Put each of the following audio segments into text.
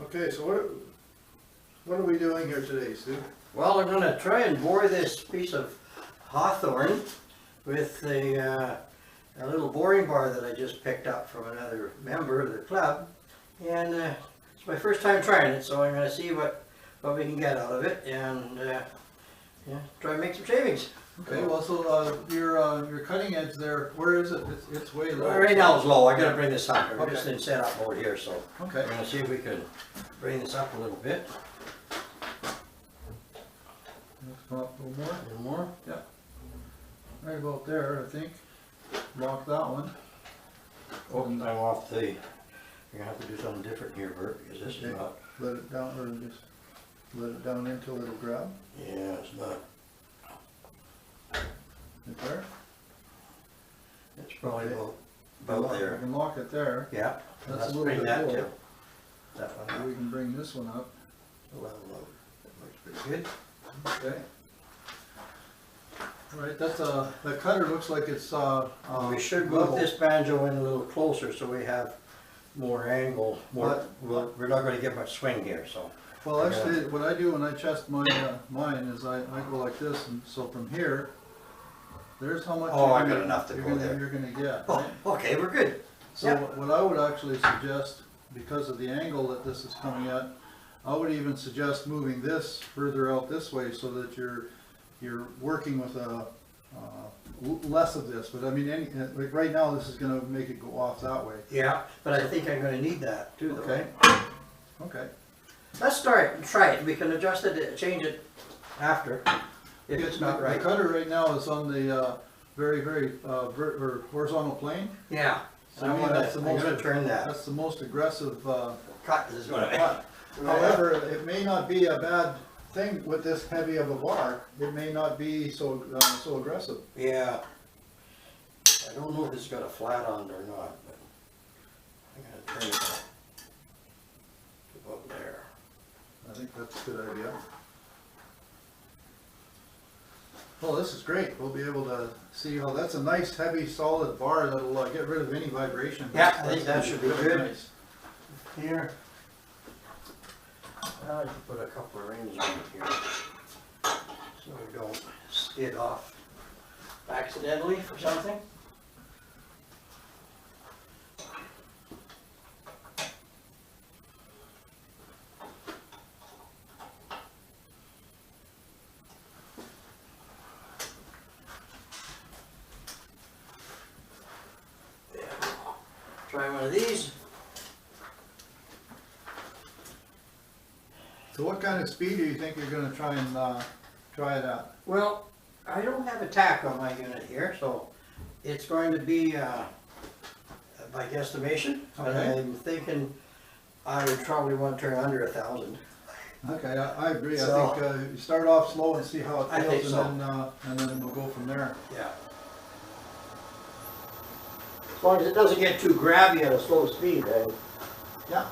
Okay, so what are we doing here today, Stu? Well, I'm going to try and bore this piece of hawthorn with a little boring bar that I just picked up from another member of the club. And it's my first time trying it, so I'm going to see what we can get out of it and yeah, try and make some shavings. Okay, well, so your cutting edge there, where is it? It's way low. Right now it's low. I got to bring this up. We're Okay. just in setup mode here, so Okay. I'm going to see if we can bring this up a little bit. Let's come up a little more. A little more. Right about there, I think. Lock that one. Oh, I'm off the. You're gonna have to do something different here, Bert, because this is not. Let it down, or just let it down until it'll grab. Yeah, it's not. Right there. It's probably Okay. about You there. can lock it there. Yeah. That's Let's a little bring bit that low. to that one up. We can bring this one up. A level load. That looks pretty good. Okay. All right, that's the cutter looks like it's We should move level. this banjo in a little closer so we have more angle. More. We're not going to get much swing here, so. Well, actually, what I do when I test my mine is I go like this, and so from here, there's how much. Oh, I got enough to go there. You're gonna get. Oh, Right? okay, we're good. So yeah. what I would actually suggest, because of the angle that this is coming at, I would even suggest moving this further out this way so that you're working with less of this. But I mean, like right now, this is gonna make it go off that way. Yeah, but I think I'm going to need that too, though. Okay. Okay. Let's try it. We can adjust it, change it after, if it's not right. The cutter right now is on the very or horizontal plane. Yeah. So I mean, that's the I'm most. gonna turn that. That's the most aggressive Cut is what I cut. However, it may not be a bad thing with this heavy of a bar. It may not be so aggressive. Yeah. I don't know if it's got a flat on it or not, but I'm gonna turn it to about there. I think that's a good idea. Well, this is great. We'll be able to see how that's a nice, heavy, solid bar that'll get rid of any vibration. Yeah, I think that should be really good. nice. Here. I can put a couple of rings on it here, so we don't skid off accidentally for something. Try one of these. So what kind of speed do you think you're going to try and try it at? Well, I don't have a tack on my unit here, so it's going to be by guesstimation. But Okay. I'm thinking I would probably want to turn under 1,000. Okay, I agree. So- I think you start off slow and see how it I think feels, so. and then we'll go from there. Yeah. As long as it doesn't get too grabby at a slow speed, eh? Yeah.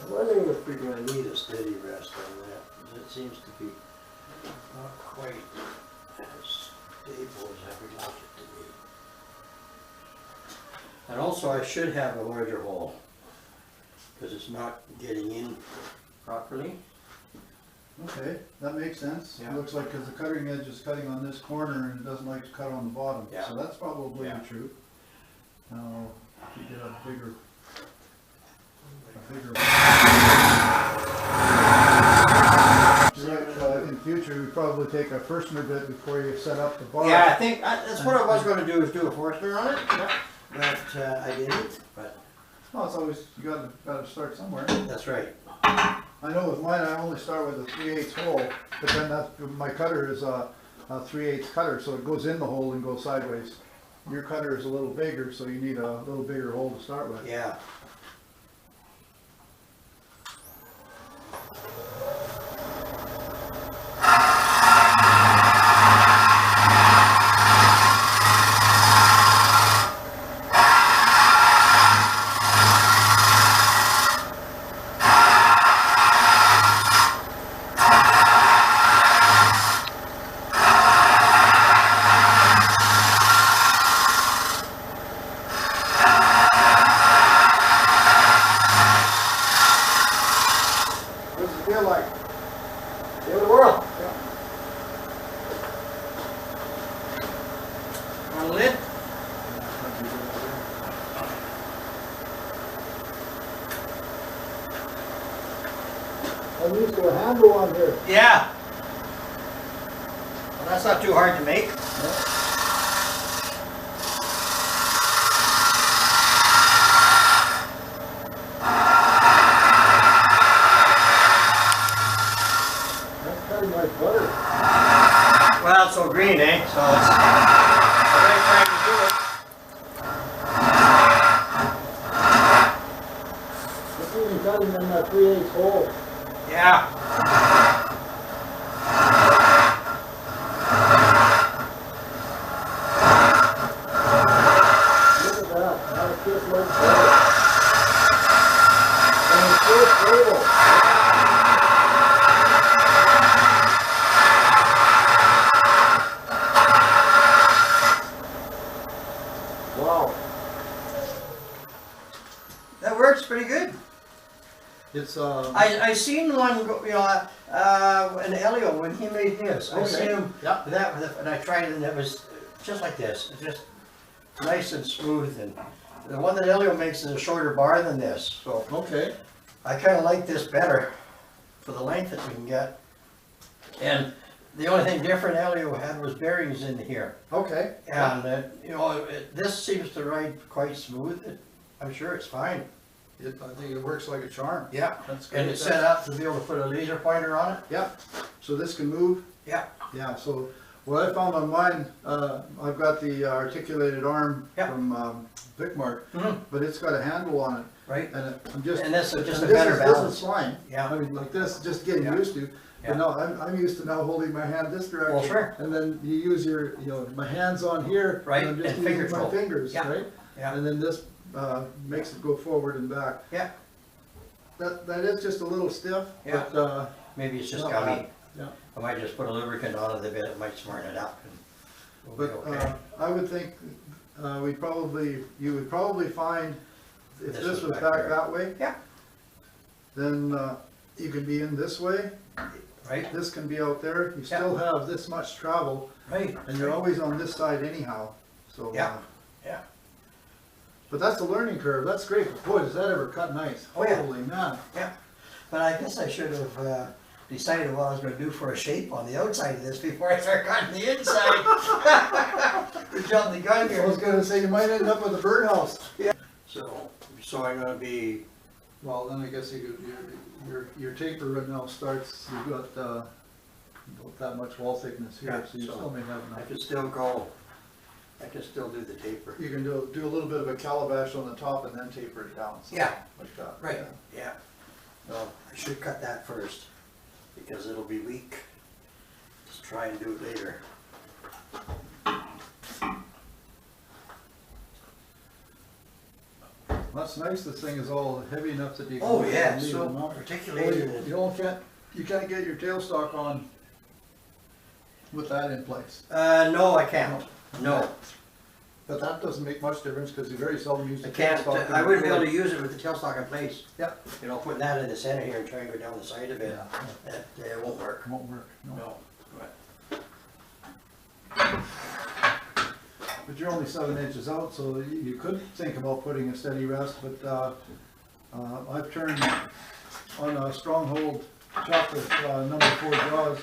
I'm wondering if we're going to need a steady rest on that, because it seems to be not quite as stable as I would like it to be. And also I should have a larger hole, because it's not getting in properly. Okay, that makes sense. Yeah. It looks like because the cutting edge is cutting on this corner and it doesn't like to cut on the bottom. Yeah. So that's probably Yeah. the truth. Now, if you get a bigger. In future, we probably take a Forstner bit before you set up the bar. Yeah, I think that's what I was going to do, is do a Forstner on it, but I didn't, but Well, it's always, you gotta start somewhere. that's right. I know with mine, I only start with a 3/8 hole, but then my cutter is a 3/8 cutter, so it goes in the hole and goes sideways. your cutter is a little bigger, so you need a little bigger hole to start with. Yeah. What's it feel like? The other world. On lid? I'm used to a handle on here. Yeah. Well, that's not too hard to make. That's cutting like butter. Well, it's so green, eh? So it's the right time to do it. It's even cutting in that 3/8 hole. Yeah. Look at that. Now it's just like butter. And it's so stable. Wow. That works pretty good. It's I seen one go, an Elio when he made his. I seen him Yeah. with that, and I tried it, and it was just like this. It's just nice and smooth. And the one that Elio makes is a shorter bar than this, so Okay. I kind of like this better for the length that we can get. And the only thing different Elio had was bearings in here, Okay. and this seems to ride quite smooth. I'm sure it's fine. I think it works like a charm. Yeah. That's great. And it's set up to be able to put a laser pointer on it. Yeah. So this can move. Yeah. Yeah. So what I found on mine, I've got the articulated arm Yeah. from Vicmark, Mhm. but it's got a handle on it, Right. and I'm just. And this is just a and this better is- balance. This is fine. Yeah. I mean, like this, just getting Yeah. used to. Yeah. But no, I'm used to now holding my hand this direction. Well, sure. And then you use my hands on here. Right, And I'm just and using finger my control. fingers, Yeah. right? Yeah. And then this makes it go forward and back. Yeah. That is just a little stiff, Yeah. but Maybe it's just not gummy. bad. Yeah. I might just put a lubricant on it a bit. It might smarten it up. And we'll But be okay. I would think you would probably find if This this was was back back there. that way, Yeah. then you can be in this way, Right. this can be out there, you Yeah. still have this much travel, Right. and you're always on this side anyhow, so. Yeah. Yeah. But that's a learning curve, that's great, boy, does that ever cut nice, Oh, yeah. holy man. Yeah. But I guess I should have decided what I was going to do for a shape on the outside of this before I start cutting the inside. We jumped the gun I here. was gonna say, you might end up with a birdhouse. So I'm going to be. Well, then I guess your taper right now starts, you've got about that much wall thickness here, Yeah, so you so still may have I enough. can still go. I can still do the taper. You can do a little bit of a calabash on the top and then taper it down. So Yeah. like that. Right. yeah. Yeah. No, I should cut that first because it'll be weak. Just try and do it later. That's nice, this thing is all heavy enough that you can. Oh yeah, leave so them up. articulated. You can't get your tailstock on with that in place. No, I can't. No, But that doesn't make much difference because you very seldom use I the can't. tailstock. I wouldn't be able to use it with the tailstock in place. Yeah. You know, putting that in the center here and trying to go down the side of it, Yeah, that won't work. it won't work, no. No. But you're only 7 inches out, so you could think about putting a steady rest, but I've turned on a stronghold chuck with number 4 jaws,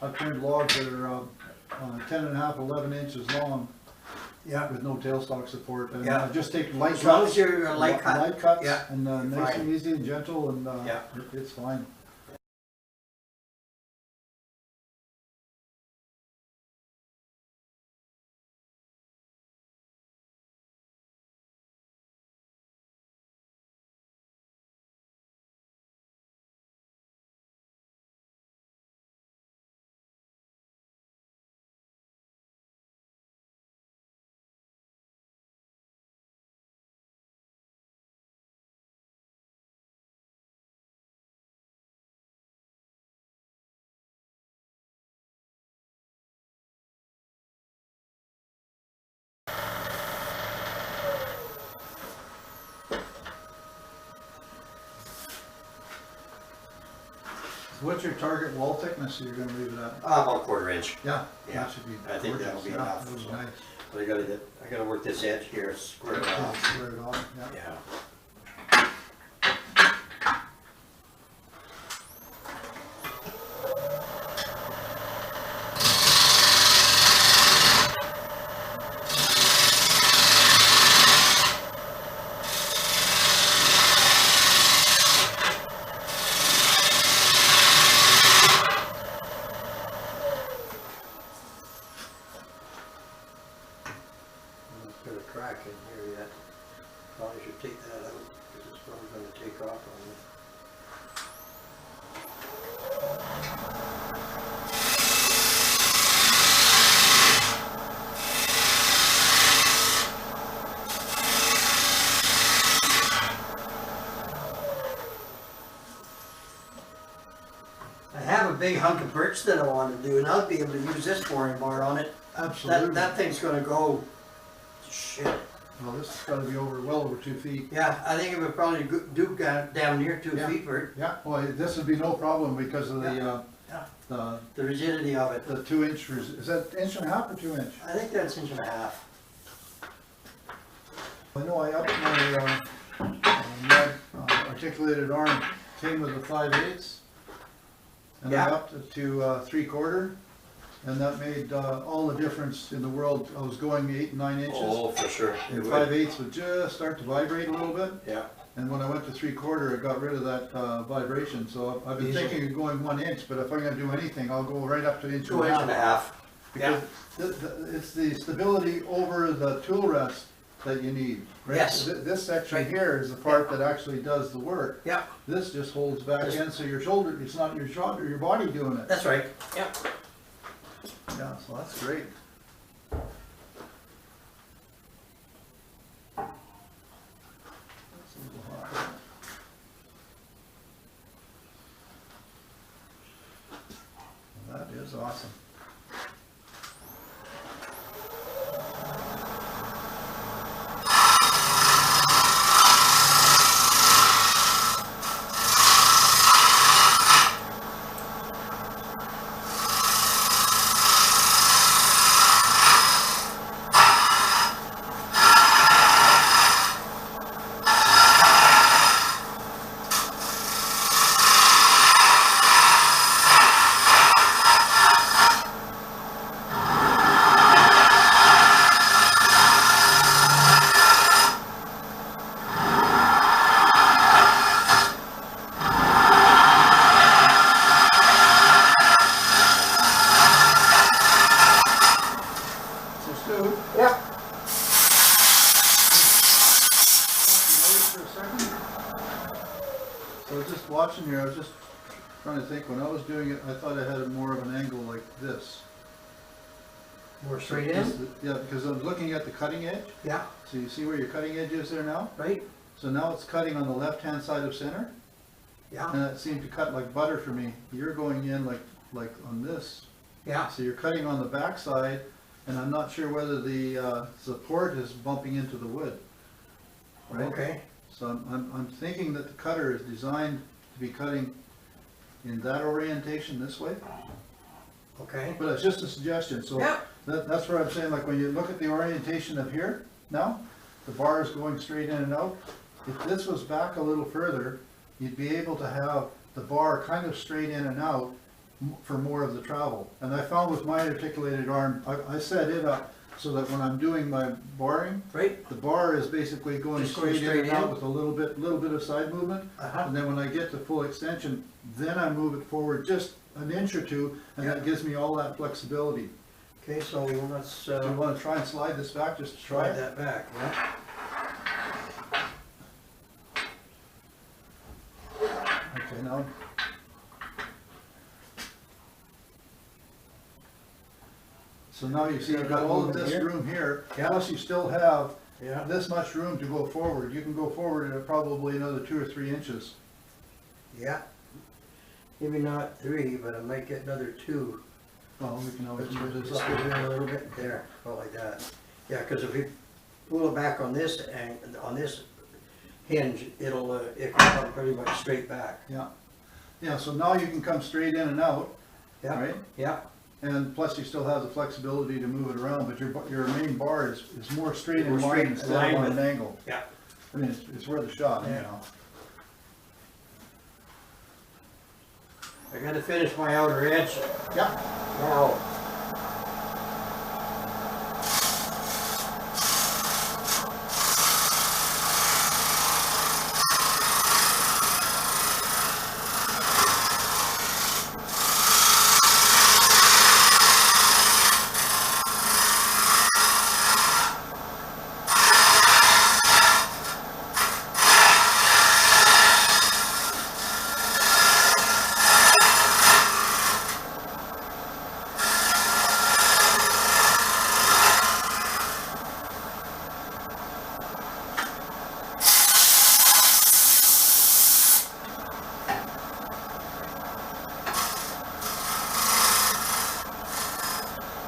I've turned logs that are 10 and a half, 11 inches long Yeah. with no tailstock support. And Yeah. I just take light As long cuts. as you're a light cut. Light cuts, Yeah. and You're nice fine. and easy and gentle, and Yeah. it's fine. What's your target wall thickness that you're gonna leave it at? About 1/4 inch. Yeah, Yeah, that should be I think that'll be gorgeous. Yeah, enough, that'll be so. nice. But I gotta work this edge here, square it Yeah, off. square it off, yeah. Yeah. Got a crack in here yet. Probably should take that out, because it's probably gonna take off on me. I have a big hunk of birch that I want to do, and I'll be able to use this boring bar on it. Absolutely. That thing's gonna go, shit. Well, this has gotta be well over 2 feet. Yeah, I think it would probably do down near 2 Yeah. feet for Yeah, well, this would be no problem because of Yeah. the rigidity of it. the 2 inch, is that 1.5 inch or 2 inch? I think that's 1.5 inches. I know I upped my articulated arm, came with a 5/8. And I Yeah. upped it to 3/4, and that made all the difference in the world. I was going 8 and 9 inches. Oh, for sure. And 5/8 would just start to vibrate a little bit, Yeah. and when I went to 3/4, it got rid of that vibration. So I've been Easy. thinking of going 1 inch, but if I'm gonna do anything, I'll go right up to 1.5 2 inches and a half. Because it's the stability over the tool rest that you need. Right? Yes. This section Right. here is the part that actually does the work. Yeah, This just holds back Just- in, so your shoulder, it's not your shoulder, your body doing it. that's right. Yeah. Yeah, so that's great. That's a little hot. That is awesome. So Stu, Yeah. for a second. So just watching here, I was just trying to think, when I was doing it, I thought I had it more of an angle like this. More straight in? Yeah, because I'm looking at the cutting edge. Yeah. So you see where your cutting edge is there now? Right? So now it's cutting on the left-hand side of center, Yeah. and it seemed to cut like butter for me. You're going in like on this. Yeah. So you're cutting on the back side, and I'm not sure whether the support is bumping into the wood. Right? Okay. So I'm thinking that the cutter is designed to be cutting in that orientation this way, Okay. but it's just a suggestion, so Yeah. that's where I'm saying, like, when you look at the orientation of here, now, the bar is going straight in and out. If this was back a little further, you'd be able to have the bar kind of straight in and out for more of the travel. And I found with my articulated arm, I set it up so that when I'm doing my barring, Right? the bar is basically going Just going straight in straight and out in? with a little bit of side movement. Uh-huh. And then when I get to full extension, then I move it forward just an inch or two, and that gives me all that flexibility. Okay, so let's Do you want to try and slide this back just to try slide it? that back, yeah? Okay, now. So now you see you've got all of this room here, Yeah. plus you still have Yeah. this much room to go forward. You can go forward at probably another 2 or 3 inches. Yeah. Maybe not 3, but I might get another 2. Well, we can always move this Just up. go in a little bit there, about like that. Yeah, because if we pull it back on this on this hinge, it'll come pretty much straight back. Yeah. Yeah, so now you can come straight in and out, Yeah, right? yeah, And plus you still have the flexibility to move it around, but your main bar is more straight in More line straight instead in line of on an with- angle. yeah. I mean, it's worth a shot, Yeah. anyhow. I gotta finish my outer edge Yeah. now.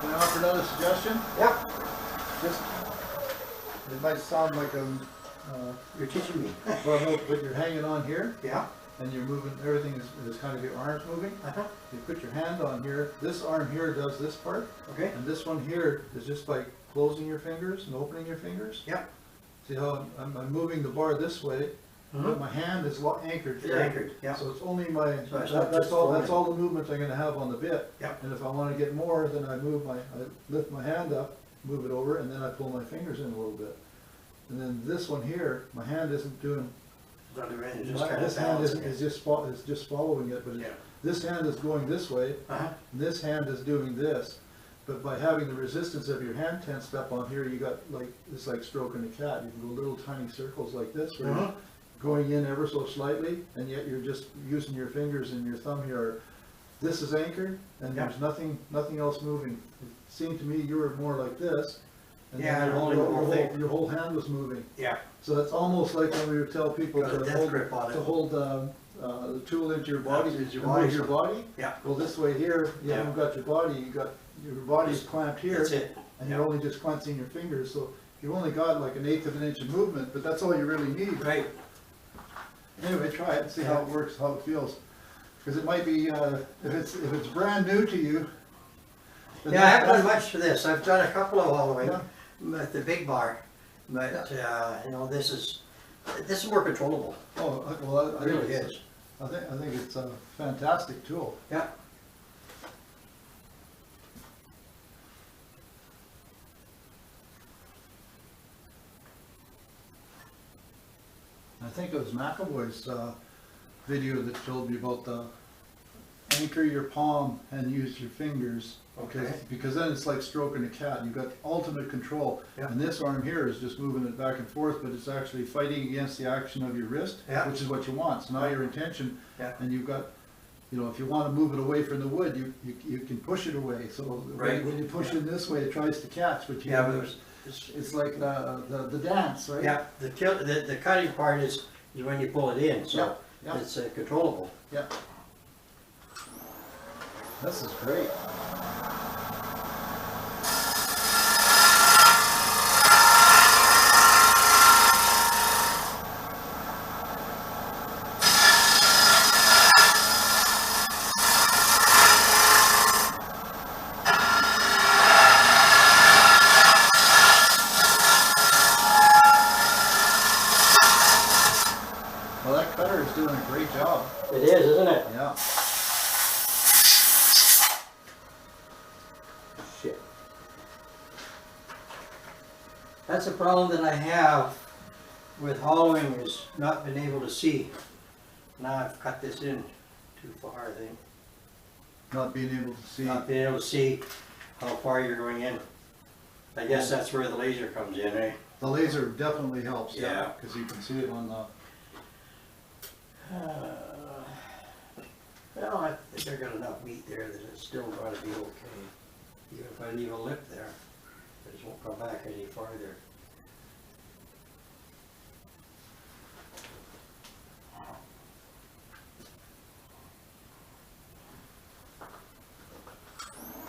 Can I offer another suggestion? Yeah, Just, it might sound like you're teaching me. well, no, but you're hanging on here Yeah, and you're moving, everything is kind of your arms moving. uh-huh, You put your hand on here, this arm here does this part, okay, and this one here is just by closing your fingers and opening your fingers. yeah. See how I'm moving the bar this way, but Mhm. my hand is anchored It's here. anchored, yeah. So it's only my, So it's not that's just all, flowing. that's all the movement I'm gonna have on the bit. Yep. And if I wanna get more, then I lift my hand up, move it over, and then I pull my fingers in a little bit. And then this one here, my hand isn't doing, It's not doing anything, just kind of this hand balancing is it. just following it, but Yeah. this hand is going this way, Uh-huh, and this hand is doing this. But by having the resistance of your hand tensed up on here, you got like, it's like stroking a cat. You can go little tiny circles like this, where you're Mhm. going in ever so slightly, and yet you're just using your fingers and your thumb here. This is anchored, and Yeah. there's nothing else moving. It seemed to me you were more like this. And Yeah, then and holding the whole thing. your whole hand was moving. yeah, So that's almost like when we would tell people Got a to death hold, grip on it. the tool into your body, Into your to body, move your so- body. yeah. Well, this way here, you Yeah. haven't got your body, your body's clamped here. That's it. And you're only just clenching your fingers, so you've only got like 1/8 of an inch of movement, but that's all you really need. Right, Anyway, try it and see how it works, how it feels. Because it might be, if it's brand new to you. then yeah, I haven't done that's- much for this, I've done a couple of hollowing Yeah. with the big bar, but, you know, this is more controllable, Oh, well, it really is. I think it's a fantastic tool. Yeah, I think it was McAvoy's video that told me about the anchor your palm and use your fingers. Okay. Because then it's like stroking a cat, you've got ultimate control. Yeah. And this arm here is just moving it back and forth, but it's actually fighting against the action of your wrist, Yeah. which is what you want. So now your intention, Yeah. and you've got, you know, if you want to move it away from the wood, you can push it away. So Right. when you push it this way, it tries to catch, but you yeah, but it's like the dance, right? yeah, the cutting part is when you pull it in, so Yeah, yeah. it's controllable. Yeah. This is great. Well, that cutter is doing a great job. It is, isn't it? Yeah. Shit. That's a problem that I have with hollowing, is not being able to see. Now I've cut this in too far, I think. Not being able to see. Not being able to see how far you're going in. I guess that's where the laser comes in, eh? The laser definitely helps, Yeah. because you can see it on the. Well, I think I got enough meat there that it's still going to be okay. Even if I leave a lip there, it just won't come back any farther.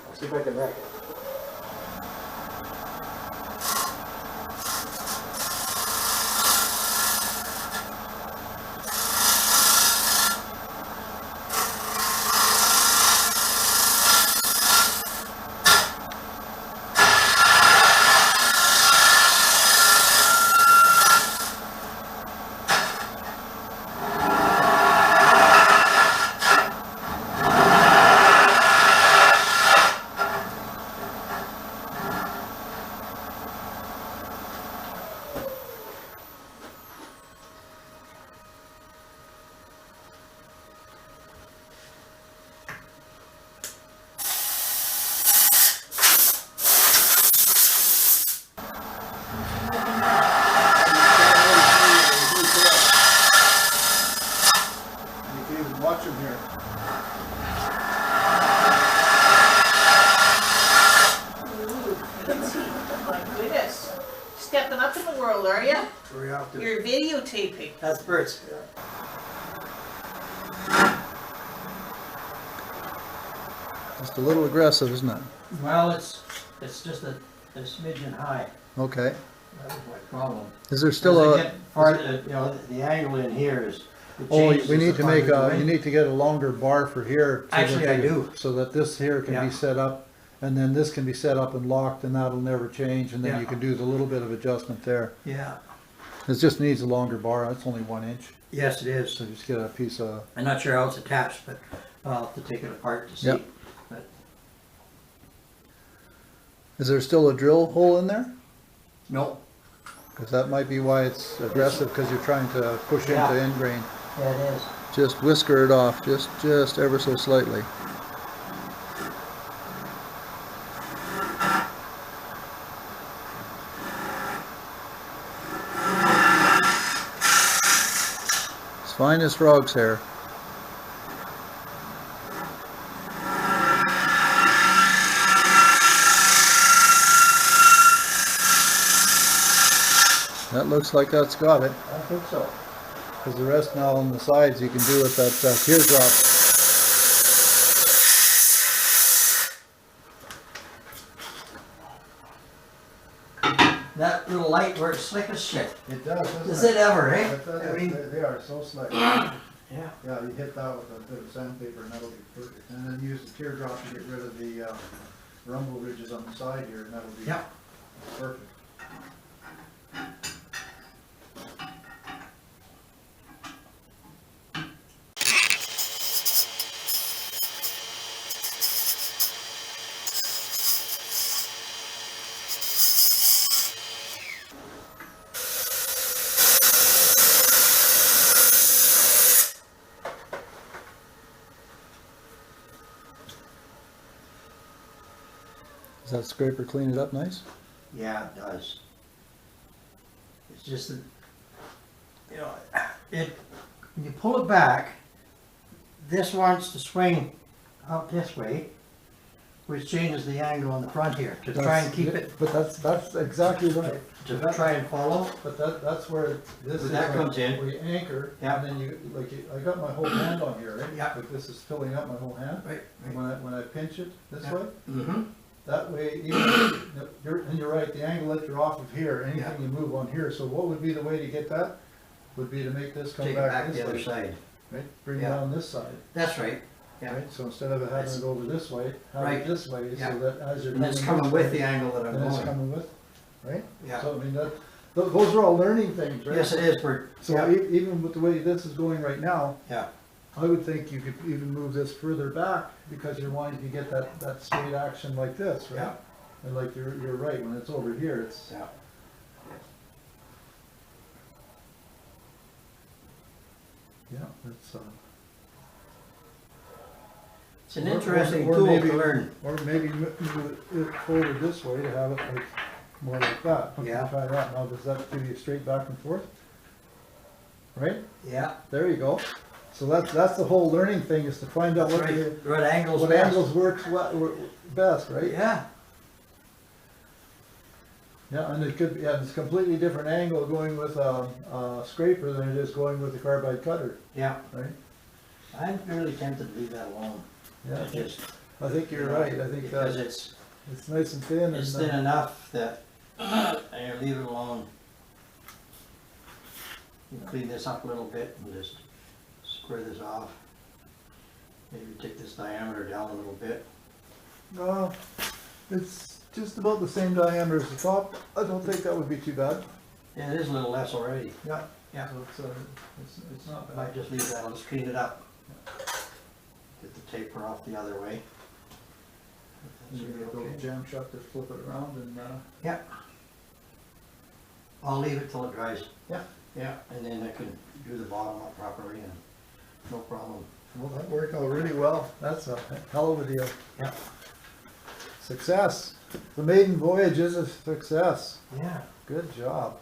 I'll see if I can wreck it. taping. That's Bert's. Just a little aggressive, isn't it? Well, it's just a smidgen high. Okay. That was my problem. Is there still As I a? get farther, you know, the angle in here is. it Oh, changes we need the to make farther a, you you went. need to get a longer bar for here. so that Actually, I the- do. So that this here can Yeah. be set up, and then this can be set up and locked, and that'll never change, and then Yeah. you can do the little bit of adjustment there. Yeah. It just needs a longer bar, it's only 1 inch, Yes, it is. so just get a piece of, I'm not sure how it's attached, but I'll have to take it apart to see. Yep. But is there still a drill hole in there? no, Because that might be why it's aggressive, because you're trying to push Yeah. into end grain. yeah, it is. Just whisker it off, just ever so slightly. It's fine as frog's hair. That looks like that's got it. I think so. Because the rest now on the sides you can do with that teardrop. That little light works slick as shit. It does, Is it ever, eh? I mean, They are so slick. yeah. Yeah, you hit that with a bit of sandpaper and that'll be perfect. And then use the teardrop to get rid of the rumble ridges on the side here and that'll be Yeah. perfect. Does that scraper clean it up nice? Yeah, it does. It's just that, you know, when you pull it back, this wants to swing out this way, which changes the angle on the front here, to try and keep it, But that's exactly right. to try and follow. But that's where this is. That like comes in. where you anchor, Yeah. and then I got my whole hand on here, right? Yeah. Like this is filling up my whole hand. Right, And when I pinch it this Yeah. way, Mm-hmm. that way, even, you're right, the angle that you're off of here, anything Yeah. you move on here, so what would be the way to get that? Would be to make this come Take it back back this the other way, side. right? Bring it Yeah. on this side, That's right. Yeah. right? So instead of it having it over this way, have Right. it this way, Yeah. so that as you're. And it's moving coming this with way, the angle that I'm and it's going. coming with, right? Yeah. So I mean, those are all learning things, right? Yes, it is, Bert. So Yeah. even with the way this is going right now, Yeah. I would think you could even move this further back because you're wanting to get that straight action like this, right? Yeah. And like you're right, when it's over here, it's, Yeah. yeah, it's, It's an Or- interesting or tool maybe- to learn. or maybe move it forward this way to have it like, more like that. We can Yeah. Try that, now does that give you straight back and forth? Right, Yeah. there you go. So that's the whole learning thing, is to find out That's what right. What angles what best. angles works best, right? Yeah. Yeah, and it could be, yeah, it's a completely different angle going with a scraper than it is going with a carbide cutter, Yeah. right? I'm really tempted to leave that alone. Yeah, I just, I think you're right, I think because that it's it's nice and thin It's and, thin enough that I leave it alone. You clean this up a little bit and just square this off. Maybe take this diameter down a little bit. it's just about the same diameter as the top. I don't think that would be too bad. Yeah, it is a little less already. Yeah. Yeah. So it's not If I bad. just leave that, I'll just clean it up. Get the taper off the other way. That You should be get a little okay. jam shut to flip it around and, Yeah. I'll leave it till it dries. Yeah. Yeah, and then I can do the bottom up properly and no problem. well, that worked out really well. That's a hell of a deal. Yeah. Success. The maiden voyage is a success. Yeah. Good job.